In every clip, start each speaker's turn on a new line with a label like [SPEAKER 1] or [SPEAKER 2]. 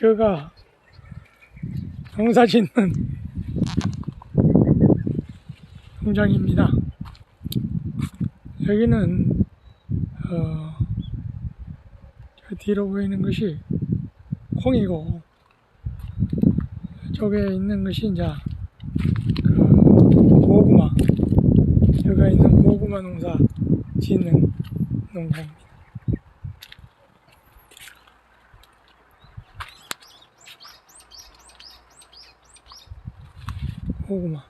[SPEAKER 1] 제가 농사 짓는 농장입니다. 여기는 저 뒤로 보이는 것이 콩이고, 저쪽에 있는 것이 이제 그 고구마, 여기가 있는 고구마 농사 짓는 농장입니다. 고구마.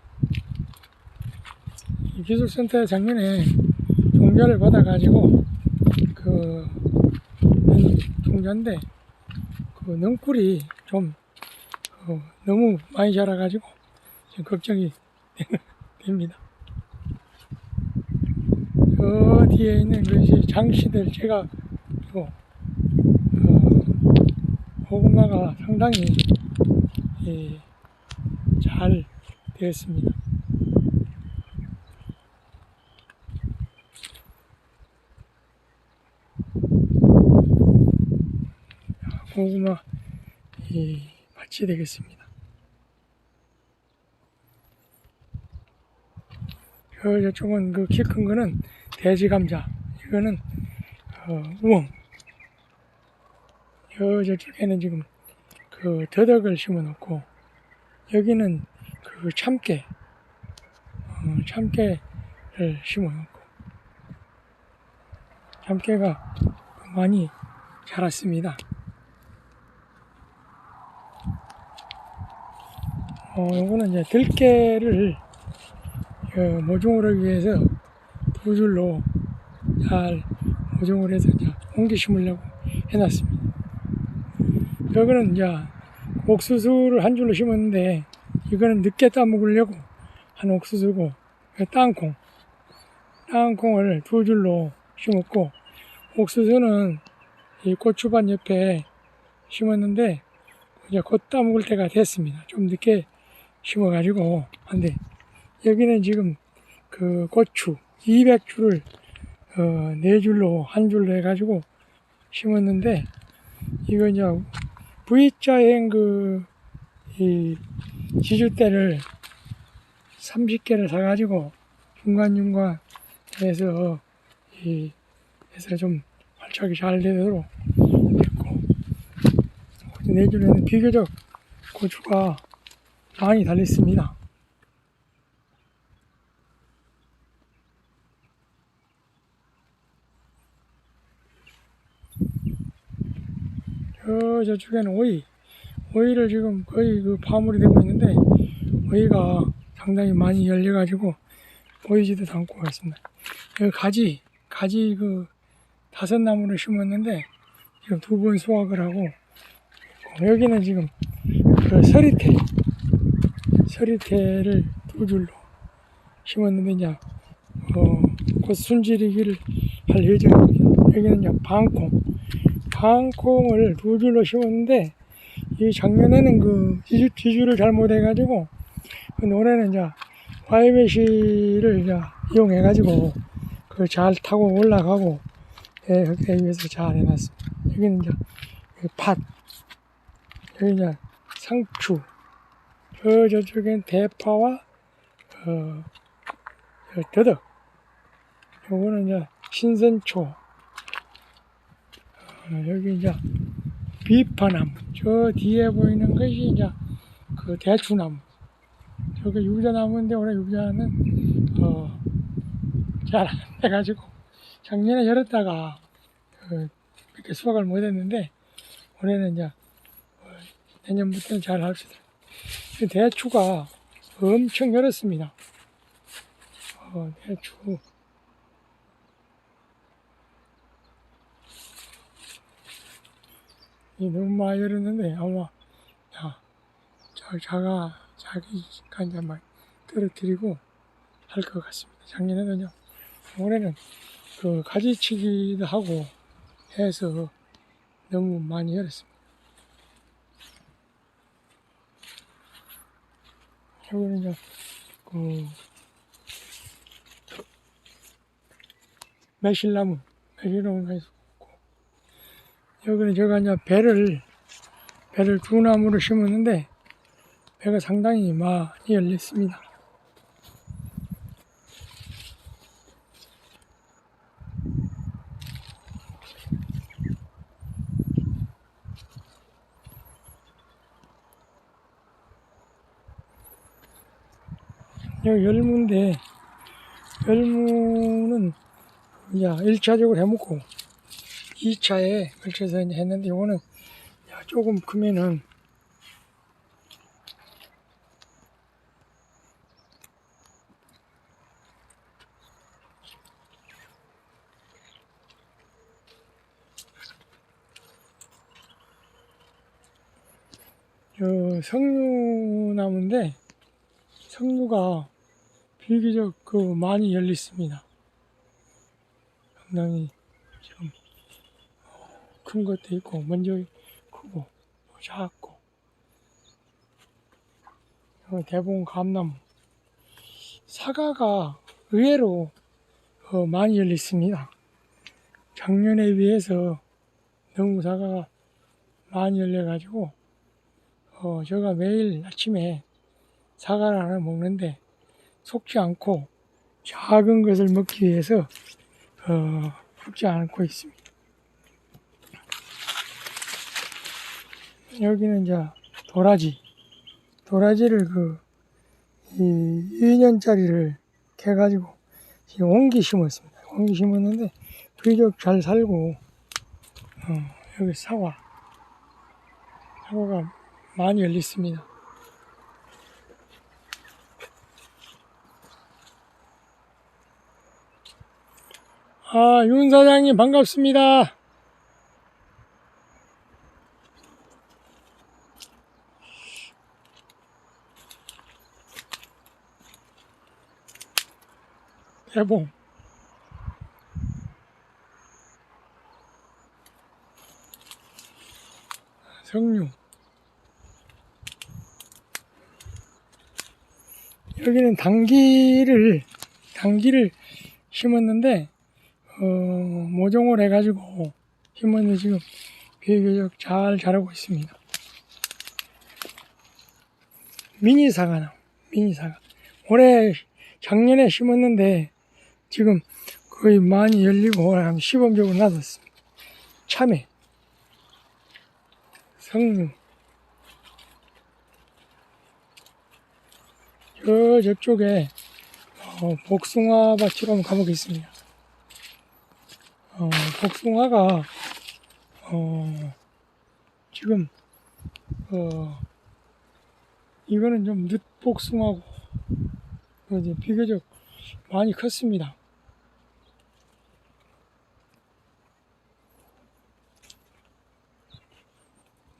[SPEAKER 1] 이 기술센터에 작년에 종자를 받아가지고 종자인데 그 능쿨이 좀 너무 많이 자라가지고 지금 걱정이 됩니다. 저 뒤에 있는 것이 장씨들. 제가 고구마가 상당히 잘 되었습니다. 고구마 밭이 되겠습니다. 저쪽은 그 키 큰 거는 돼지 감자, 이거는 우엉. 저쪽에는 지금 그 더덕을 심어 놓고, 여기는 그 참깨, 참깨를 심어 놓고, 참깨가 많이 자랐습니다. 요거는 이제 들깨를 모종을 하기 위해서 두 줄로 잘 모종을 해서 이제 옮겨 심으려고 해놨습니다. 여기는 이제 옥수수를 한 줄로 심었는데, 이거는 늦게 따먹으려고 한 옥수수고, 땅콩을 두 줄로 심었고, 옥수수는 이 고추밭 옆에 심었는데 이제 곧 따먹을 때가 됐습니다. 좀 늦게 심어가지고. 한데 여기는 지금 그 고추 200줄을 네 줄로 한 줄로 해가지고 심었는데, 이거 이제 V자형 이 지주대를 30개를 사가지고 중간중간 해서 해서 좀 활착이 잘 되도록 했고, 네 줄에는 비교적 고추가 많이 달렸습니다. 저쪽에는 오이를 지금 거의 그 파물이 되고 있는데, 오이가 상당히 많이 열려가지고 오이지도 담고 있습니다. 여기 가지 그 5나무를 심었는데 지금 2번 수확을 하고, 여기는 지금 그 서리태를 두 줄로 심었는데 이제 곧 순지리기를 할 예정입니다. 여기는 이제 방콩을 두 줄로 심었는데, 이 작년에는 그 지주를 잘못해가지고 올해는 이제 YBC를 이제 이용해가지고 그걸 잘 타고 올라가고 하기 위해서 잘 해놨습니다. 여기는 이제 팥, 여기 이제 상추, 저쪽엔 대파와 더덕, 요거는 이제 신선초, 여기 이제 비파나무, 저 뒤에 보이는 것이 이제 그 대추나무, 저기 유자나무인데 올해 유자는 잘 안 돼가지고 작년에 열었다가 이렇게 수확을 못했는데, 올해는 이제 내년부터는 잘 합시다. 대추가 엄청 열었습니다. 대추 너무 많이 열었는데 아마 자기가 이제 막 떨어뜨리고 할 것 같습니다. 작년에는요. 올해는 그 가지치기도 하고 해서 너무 많이 열었습니다. 여기는 이제 매실나무가 있고, 여기는 제가 이제 배를 배를 두 나무를 심었는데 배가 상당히 많이 열렸습니다. 여기 열무인데 열무는 이제 1차적으로 해먹고 2차에 걸쳐서 이제 했는데 이거는 조금 크면은 석류나무인데 석류가 비교적 많이 열렸습니다. 상당히 지금 큰 것도 있고 먼저 크고 작고 대부분 감나무 사과가 의외로 많이 열렸습니다. 작년에 비해서 너무 사과가 많이 열려가지고 제가 매일 아침에 사과를 하나 먹는데 속지 않고 작은 것을 먹기 위해서 굽지 않고 있습니다. 여기는 이제 도라지를 2년짜리를 캐가지고 지금 옹기 심었습니다. 옹기 심었는데 비교적 잘 살고 여기 사과가 많이 열렸습니다. 윤 사장님 반갑습니다. 대봉 석류 여기는 당기를 심었는데 모종을 해가지고 심었는데 지금 비교적 잘 자라고 있습니다. 미니사과 작년에 심었는데 지금 거의 많이 열리고 한 시범적으로 놔뒀습니다. 참외, 석류, 저쪽에 복숭아 밭으로 한번 가보겠습니다. 복숭아가 지금 이거는 좀 늦복숭아고 이제 비교적 많이 컸습니다.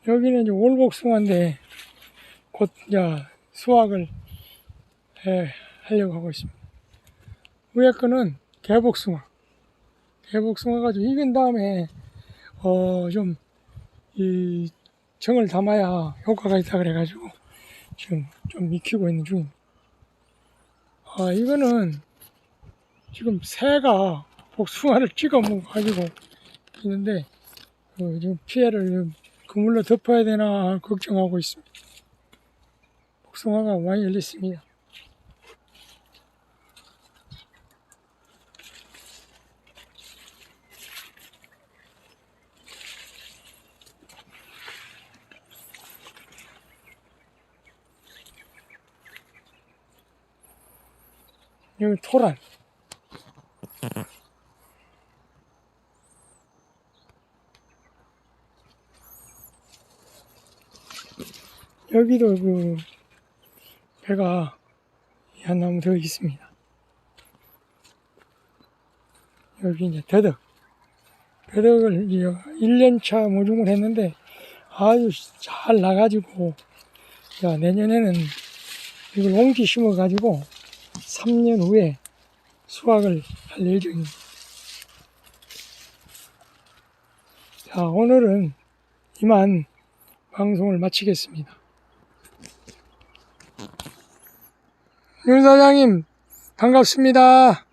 [SPEAKER 1] 여기는 이제 올복숭아인데 곧 이제 수확을 하려고 하고 있습니다. 위에 거는 개복숭아가 좀 익은 다음에 좀 이 정을 담아야 효과가 있다 그래가지고 지금 좀 익히고 있는 중입니다. 이거는 지금 새가 복숭아를 찍어 먹어가지고 있는데 지금 피해를 그물로 덮어야 되나 걱정하고 있습니다. 복숭아가 많이 열렸습니다. 여기 토란 여기도 배가 한 나무 더 있습니다. 여기 이제 더덕을 이제 1년차 모종을 했는데 아주 잘 나가지고 내년에는 이걸 옹기 심어가지고 3년 후에 수확을 할 예정입니다. 자, 오늘은 이만 방송을 마치겠습니다. 윤 사장님 반갑습니다.